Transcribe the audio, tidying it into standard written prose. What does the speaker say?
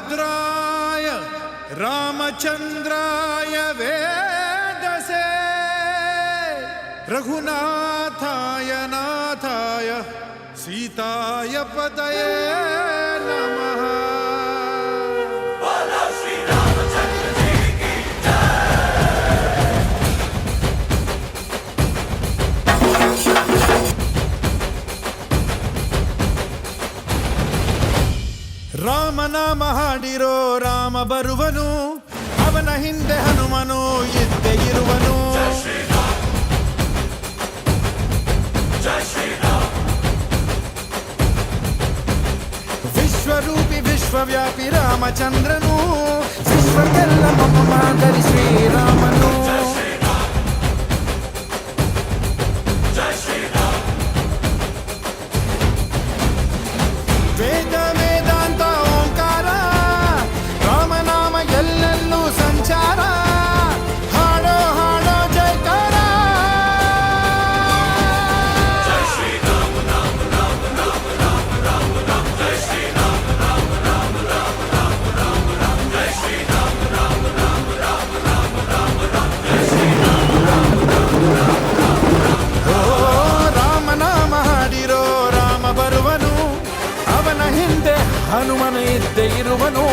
भद्राय रामचंद्राय वेदसे रघुनाथाय नाथाय सीताय पतये नमः। ರಾಮ ನಾಮ ಹಾಡಿರೋ ರಾಮ ಬರುವನು, ಅವನ ಹಿಂದೆ ಹನುಮನು ಇದ್ದೇ ಇರುವನು. ವಿಶ್ವರೂಪಿ ವಿಶ್ವವ್ಯಾಪಿ ರಾಮಚಂದ್ರನು, ವಿಶ್ವಕ್ಕೆಲ್ಲ ಮಮ ಮಾದರಿ ಶ್ರೀರಾಮನು. ವೇದ ವೇದಾಂತ ಓಂಕಾರ, ರಾಮನಾಮ ಎಲ್ಲೆಲ್ಲೂ ಸಂಚಾರ. ಹಾಡೋ ಹಾಡೋ ಜಯಕಾರ. ರಾಮನಾಮ ಹಾಡಿರೋ ರಾಮ ಬರುವನು, ಅವನ ಹಿಂದೆ ಹನುಮನು ಇದ್ದೇ ಇರುವನು.